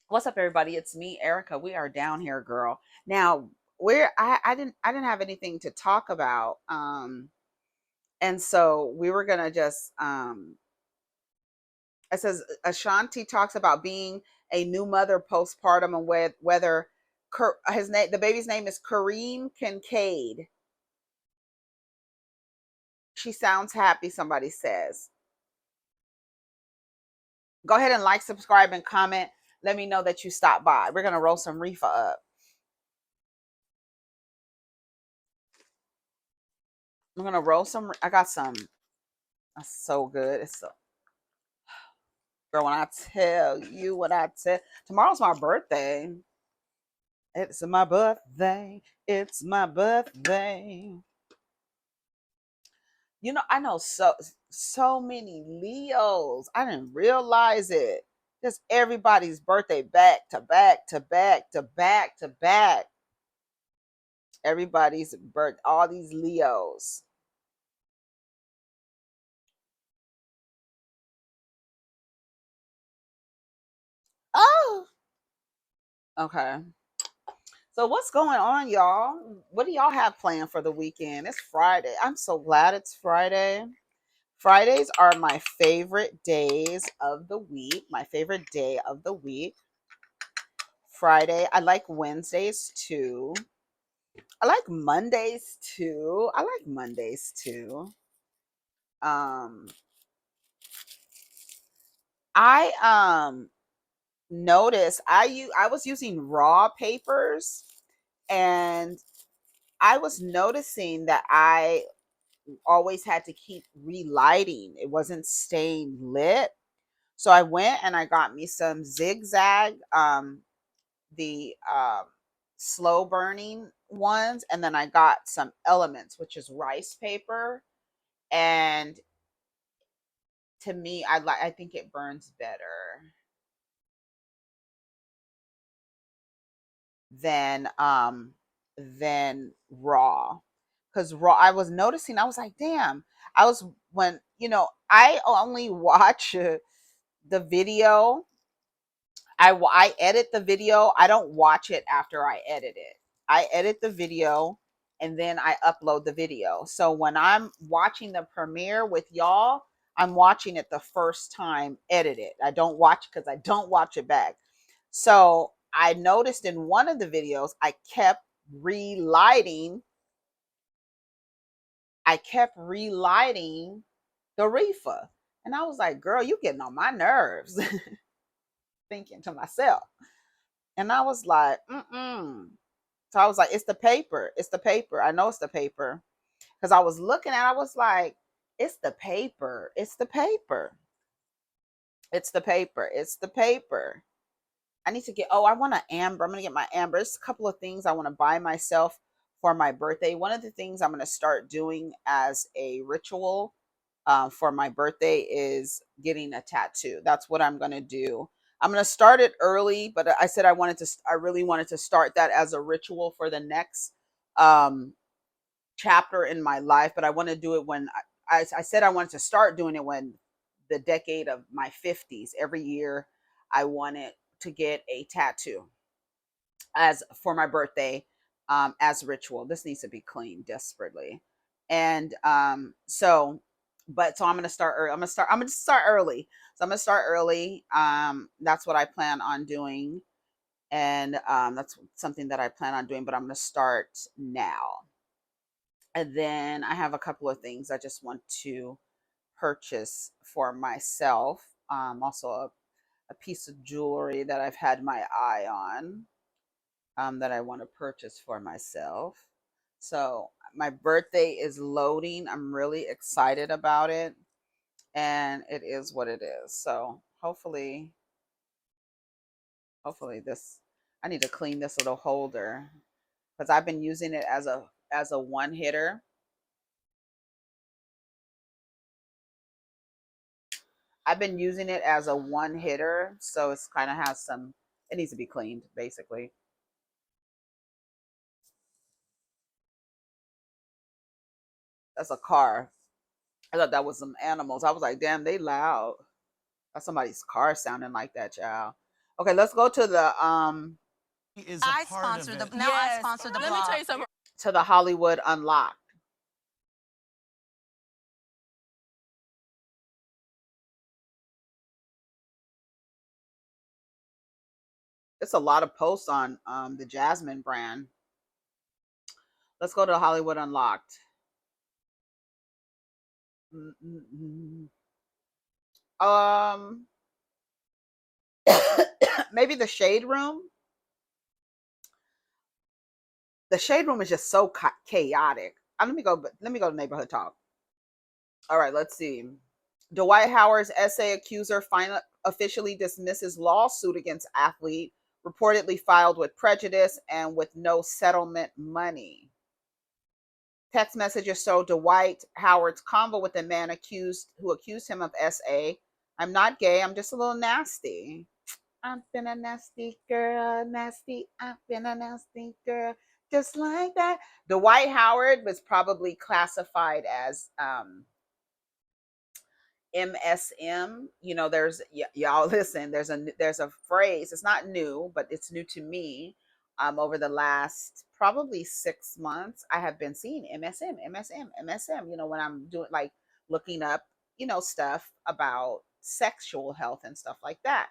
What's up, everybody? It's me, Erica. We are down here, girl. Now, I didn't have anything to talk about. And so we were gonna just it says Ashanti talks about being a new mother postpartum and whether his name the baby's name is Kareem Kincaid. She sounds happy, somebody says. Go ahead and like, subscribe, and comment. Let me know that you stopped by. We're gonna roll some reefer up. I'm gonna roll some. I got some. That's so good. It's so girl. When I tell you what I tell, tomorrow's my birthday. It's my birthday. It's my birthday. I know so many Leos. I didn't realize it. Just everybody's birthday back to back to back to back to back. Everybody's birth. All these Leos. Oh, okay. So what's going on, y'all? What do y'all have planned for the weekend? It's Friday. I'm so glad it's Friday. Fridays are my favorite days of the week. My favorite day of the week. Friday. I like Wednesdays too. I like Mondays too. I like Mondays too. Um I noticed I was using raw papers, and I was noticing that I always had to keep relighting. It wasn't staying lit. So I went and I got me some zigzag, the slow burning ones, and then I got some elements, which is rice paper. And to me, I think it burns better than raw. Because raw, I was noticing, I was like, damn. I was when I only watch the video. I edit the video. I don't watch it after I edit it. I edit the video and then I upload the video. So when I'm watching the premiere with y'all, I'm watching it the first time edited. I don't watch because I don't watch it back. So I noticed in one of the videos, relighting. I kept relighting the reefer. And I was like, girl, you getting on my nerves. Thinking to myself. And I was like, mm-mm. So I was like, it's the paper. It's the paper. I know it's the paper. Because I was looking at it, I was like, it's the paper. It's the paper. It's the paper. It's the paper. I need to get, I want an amber. I'm going to get my amber. There's a couple of things I want to buy myself for my birthday. One of the things I'm going to start doing as a ritual for my birthday is getting a tattoo. That's what I'm going to do. I'm going to start it early, but I said I really wanted to start that as a ritual for the next um, chapter in my life. But I want to do it when I said I wanted to start doing it when the decade of my 50s. Every year, I wanted to get a tattoo as for my birthday, as ritual. This needs to be cleaned desperately. And so I'm gonna start early. I'm gonna start early. So I'm gonna start early. That's what I plan on doing. And that's something that I plan on doing, but I'm gonna start now. And then I have a couple of things I just want to purchase for myself. Also a piece of jewelry that I've had my eye on, that I want to purchase for myself. So my birthday is loading. I'm really excited about it, and it is what it is. So hopefully this. I need to clean this little holder because I've been using it as a one hitter. I've been using it as a one hitter, so it's kind of has some. It needs to be cleaned, basically. That's a car. I thought that was some animals. I was like, damn, they loud. That's somebody's car sounding like that, child. Okay, let's go to the is a part of it. Now I sponsor the blog. Let me tell you something. To the Hollywood Unlocked. It's a lot of posts on the Jasmine brand. Let's go to Hollywood Unlocked. Maybe the Shade Room. The Shade Room is just so chaotic. Let me go to Neighborhood Talk. All right, let's see. Dwight Howard's essay accuser officially dismisses lawsuit against athlete, reportedly filed with prejudice and with no settlement money. Text messages show Dwight Howard's convo with the man who accused him of SA. I'm not gay, I'm just a little nasty. I've been a nasty girl, nasty. I've been a nasty girl, just like that. Dwight Howard was probably classified as MSM. You know, there's y'all listen. There's a phrase. It's not new, but it's new to me. Over the last probably 6 months, I have been seeing MSM. You know, when I'm doing like looking up, stuff about sexual health and stuff like that.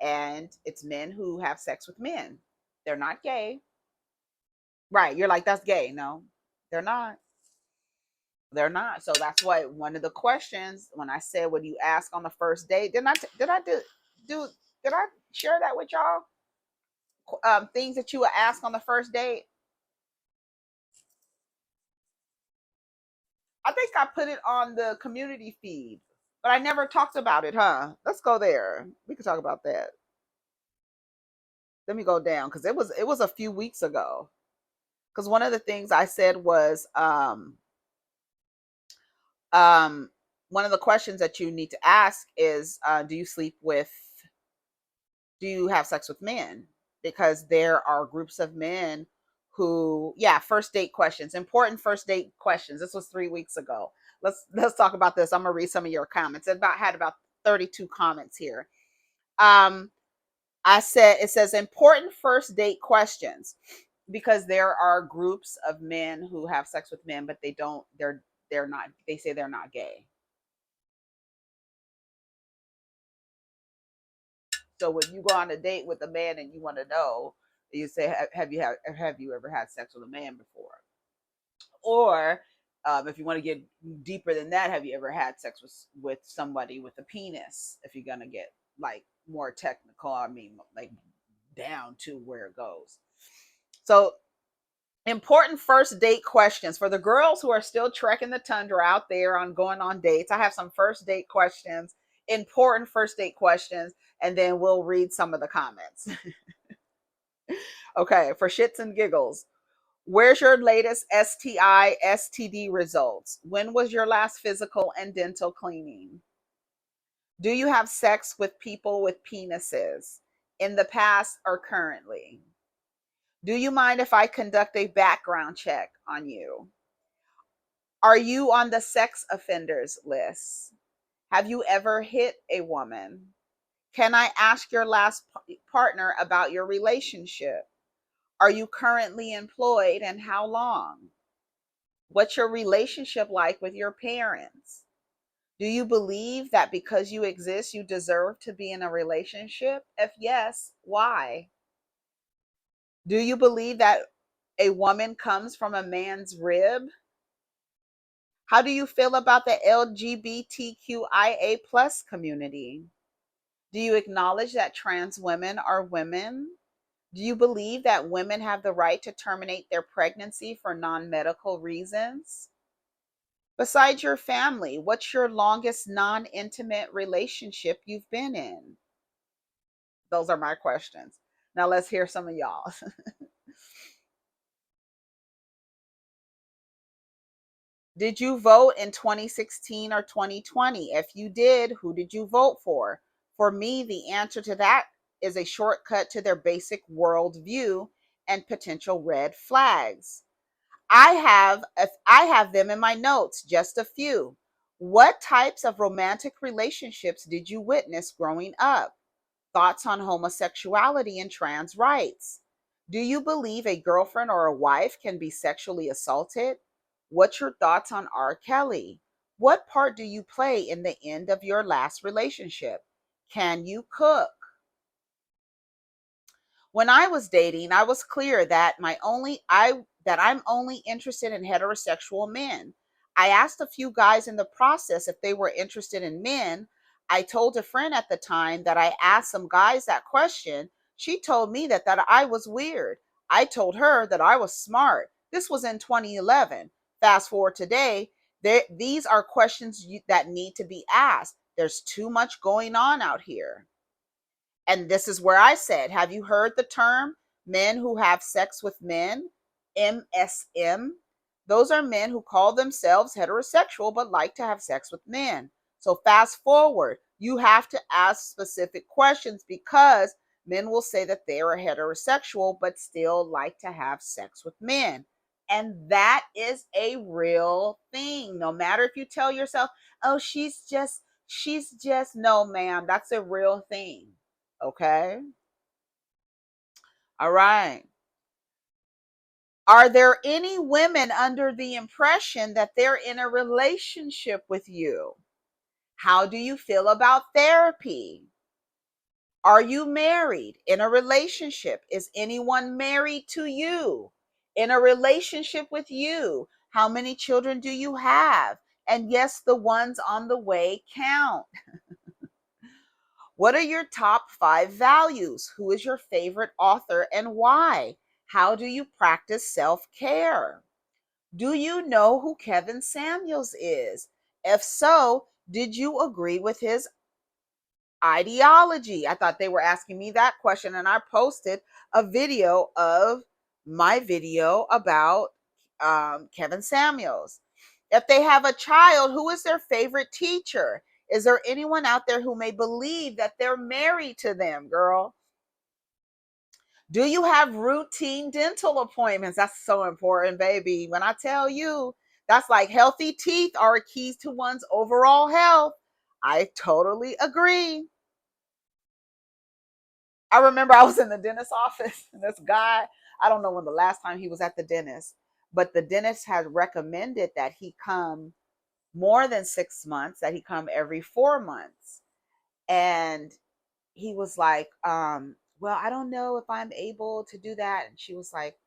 And it's men who have sex with men. They're not gay. Right. You're like, that's gay. No, they're not. They're not. So that's why one of the questions when I said, "What do you ask on the first date?" Did I share that with y'all? Things that you would ask on the first date. I think I put it on the community feed, but I never talked about it, huh? Let's go there. We can talk about that. Let me go down because it was a few weeks ago. Because one of the things I said was one of the questions that you need to ask is do you have sex with men? Because there are groups of men who, first date questions, important first date questions. This was 3 weeks ago. Let's talk about this. I'm gonna read some of your comments. Had about 32 comments here. It says important first date questions because there are groups of men who have sex with men, but they're not, they say they're not gay. So when you go on a date with a man and you want to know, you say, have you ever had sex with a man before? Or if you want to get deeper than that, have you ever had sex with somebody with a penis? If you're gonna get like more technical, I mean, like down to where it goes. So important first date questions for the girls who are still trekking the tundra out there on going on dates. I have some first date questions, important first date questions, and then we'll read some of the comments. Okay, for shits and giggles. Where's your latest STI, STD results? When was your last physical and dental cleaning? Do you have sex with people with penises in the past or currently? Do you mind if I conduct a background check on you? Are you on the sex offenders list? Have you ever hit a woman? Can I ask your last partner about your relationship? Are you currently employed and how long? What's your relationship like with your parents? Do you believe that because you exist, you deserve to be in a relationship? If yes, why? Do you believe that a woman comes from a man's rib? How do you feel about the LGBTQIA plus community? Do you acknowledge that trans women are women? Do you believe that women have the right to terminate their pregnancy for non-medical reasons? Besides your family, what's your longest non-intimate relationship you've been in? Those are my questions. Now let's hear some of y'all. Did you vote in 2016 or 2020? If you did, who did you vote for? For me, the answer to that is a shortcut to their basic worldview and potential red flags. I have them in my notes, just a few. What types of romantic relationships did you witness growing up? Thoughts on homosexuality and trans rights. Do you believe a girlfriend or a wife can be sexually assaulted? What's your thoughts on R. Kelly? What part do you play in the end of your last relationship? Can you cook? When I was dating, I was clear that I'm only interested in heterosexual men. I asked a few guys in the process if they were interested in men. I told a friend at the time that I asked some guys that question. She told me that I was weird. I told her that I was smart. This was in 2011. Fast forward today, these are questions that need to be asked. There's too much going on out here. And this is where I said, have you heard the term men who have sex with men? MSM. Those are men who call themselves heterosexual but like to have sex with men. So fast forward, you have to ask specific questions because men will say that they are heterosexual but still like to have sex with men. And that is a real thing. No matter if you tell yourself, oh, she's just, no, ma'am, that's a real thing. Okay. All right. Are there any women under the impression that they're in a relationship with you? How do you feel about therapy? Are you married? In a relationship? Is anyone married to you? In a relationship with you? How many children do you have? And yes, the ones on the way count. What are your top 5 values? Who is your favorite author and why? How do you practice self-care? Do you know who Kevin Samuels is? If so, did you agree with his ideology? I thought they were asking me that question, and I posted a video of my video about Kevin Samuels. If they have a child, who is their favorite teacher? Is there anyone out there who may believe that they're married to them, girl? Do you have routine dental appointments? That's so important, baby. When I tell you, that's like healthy teeth are keys to one's overall health. I totally agree. I remember I was in the dentist's office and this guy, I don't know when the last time he was at the dentist, but the dentist had recommended that he come more than 6 months, that he come every 4 months. And he was like, well, I don't know if I'm able to do that. And she was like,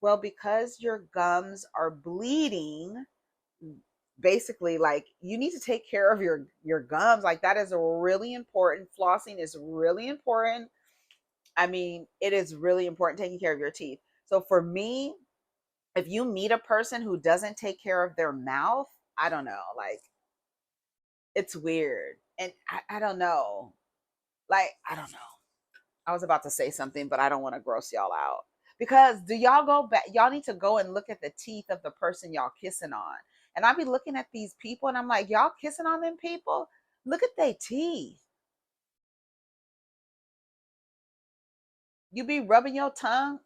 well, because your gums are bleeding, basically, like, you need to take care of your gums. Like, that is really important. Flossing is really important. I mean, it is really important taking care of your teeth. So for me, if you meet a person who doesn't take care of their mouth, I don't know, like, it's weird. And I don't know. Like, I don't know. I was about to say something, but I don't want to gross y'all out. Because do y'all go back? Y'all need to go and look at the teeth of the person y'all kissing on. And I be looking at these people and I'm like, y'all kissing on them people? Look at their teeth. You be rubbing your tongue.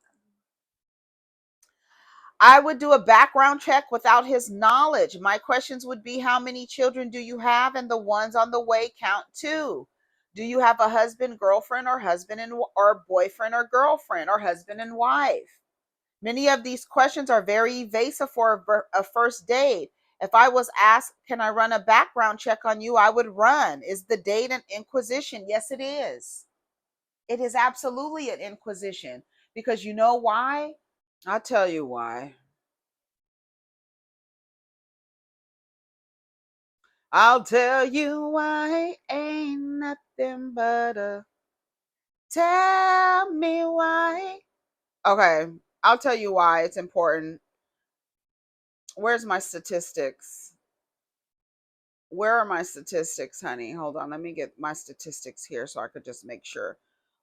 I would do a background check without his knowledge. My questions would be, how many children do you have? And the ones on the way count too. Do you have a husband, girlfriend, or husband and or boyfriend or girlfriend, or husband and wife? Many of these questions are very evasive for a first date. If I was asked, can I run a background check on you? I would run. Is the date an inquisition? Yes, it is. It is absolutely an inquisition. Because you know why? I'll tell you why. I'll tell you why. Ain't nothing but a tell me why. Okay, I'll tell you why it's important. Where's my statistics? Where are my statistics, honey? Hold on. Let me get my statistics here so I could just make sure.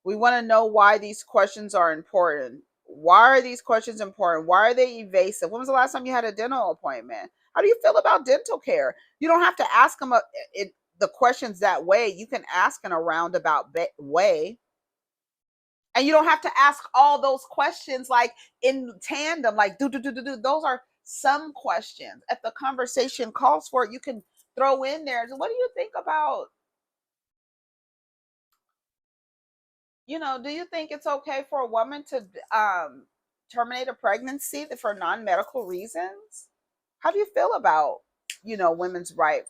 We want to know why these questions are important. Why are these questions important? Why are they evasive? When was the last time you had a dental appointment? How do you feel about dental care? You don't have to ask them the questions that way. You can ask in a roundabout way. And you don't have to ask all those questions like in tandem, like do. Those are some questions. If the conversation calls for it, you can throw in there. What do you think about Do you think it's okay for a woman to terminate a pregnancy for non-medical reasons? How do you feel about, women's right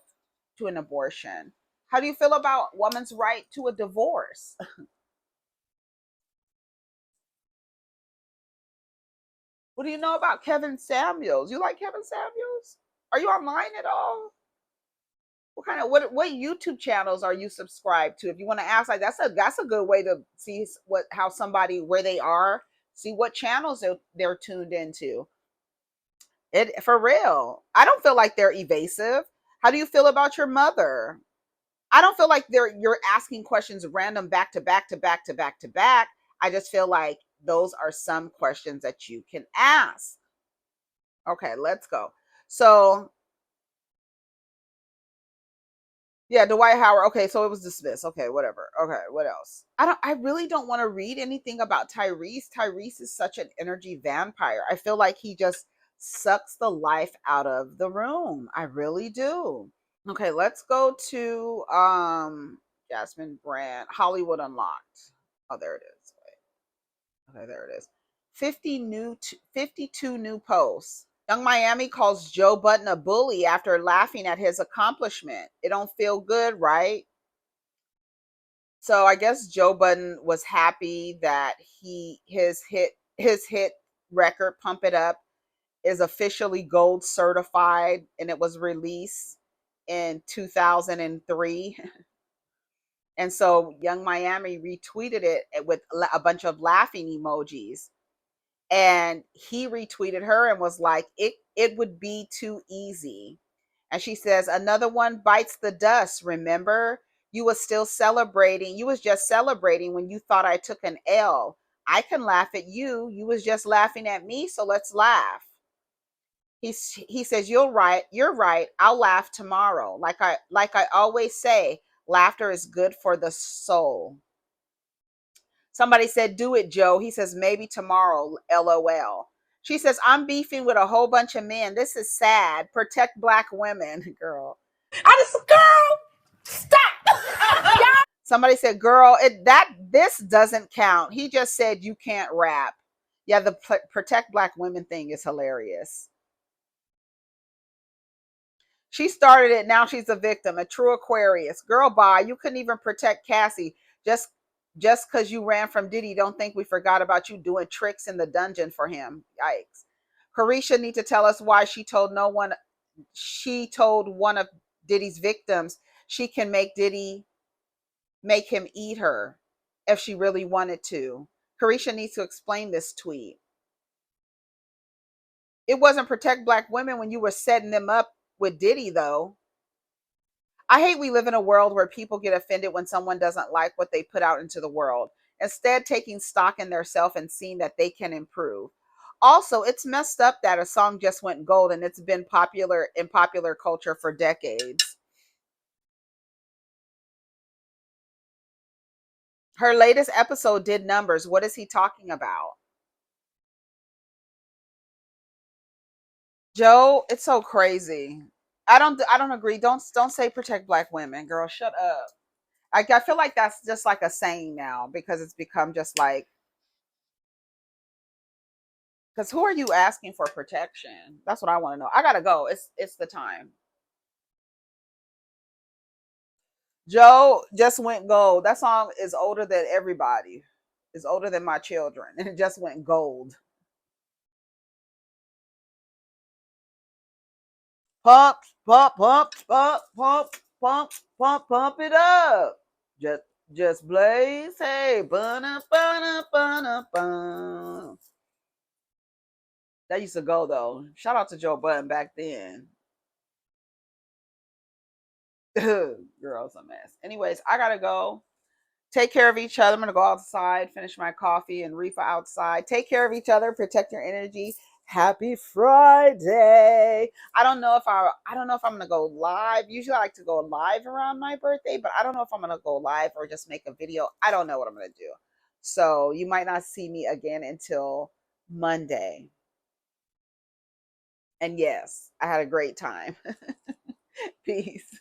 to an abortion? How do you feel about women's right to a divorce? What do you know about Kevin Samuels? You like Kevin Samuels? Are you online at all? What YouTube channels are you subscribed to? If you want to ask, like that's a good way to see how somebody where they are, see what channels they're tuned into. It for real. I don't feel like they're evasive. How do you feel about your mother? I don't feel like you're asking questions random back to back to back to back to back. I just feel like those are some questions that you can ask. Okay, let's go. So yeah, Dwight Howard. Okay, so it was dismissed. Okay, whatever. Okay, what else? I really don't want to read anything about Tyrese. Tyrese is such an energy vampire. I feel like he just sucks the life out of the room. I really do. Okay, let's go to Jasmine Brand, Hollywood Unlocked. Oh, there it is. Wait. Okay, there it is. 52 new posts. Young Miami calls Joe Budden a bully after laughing at his accomplishment. It don't feel good, right? So I guess Joe Budden was happy that his hit record Pump It Up is officially gold certified, and it was released in 2003. And so Young Miami retweeted it with a bunch of laughing emojis. And he retweeted her and was like, it would be too easy. And she says, another one bites the dust, remember? You was still celebrating. You was just celebrating when you thought I took an L. I can laugh at you. You was just laughing at me, so let's laugh. He says, you're right. I'll laugh tomorrow. Like I always say, laughter is good for the soul. Somebody said, do it, Joe. He says, maybe tomorrow, LOL. She says, I'm beefing with a whole bunch of men. This is sad. Protect black women, girl. Girl, stop. Somebody said, girl, this doesn't count. He just said you can't rap. Yeah, the protect black women thing is hilarious. She started it. Now she's a victim. A true Aquarius. Girl, bye. You couldn't even protect Cassie. Just because you ran from Diddy, don't think we forgot about you doing tricks in the dungeon for him. Yikes. Carisha need to tell us why she told no one. She told one of Diddy's victims she can make him eat her if she really wanted to. Carisha needs to explain this tweet. It wasn't protect black women when you were setting them up with Diddy, though. I hate we live in a world where people get offended when someone doesn't like what they put out into the world, instead taking stock in their self and seeing that they can improve. Also, it's messed up that a song just went gold and it's been popular in popular culture for decades. Her latest episode did numbers. What is he talking about? Joe, it's so crazy. I don't agree. Don't say protect black women, girl. Shut up. I feel like that's just like a saying now because it's become just like, because who are you asking for protection? That's what I want to know. I gotta go. It's the time. Joe just went gold. That song is older than everybody. It's older than my children, and it just went gold. Pump, pump, pump, pump, pump, pump, pump, pump it up. Just just blaze. Hey, bunna, bunna, bunna, bun. That used to go though. Shout out to Joe Budden back then. Girl's a mess. Anyways, I gotta go. Take care of each other. I'm gonna go outside, finish my coffee, and reefer outside. Take care of each other. Protect your energy. Happy Friday. I don't know if I'm gonna go live. Usually I like to go live around my birthday, but I don't know if I'm gonna go live or just make a video. I don't know what I'm gonna do. So you might not see me again until Monday. And yes, I had a great time. Peace.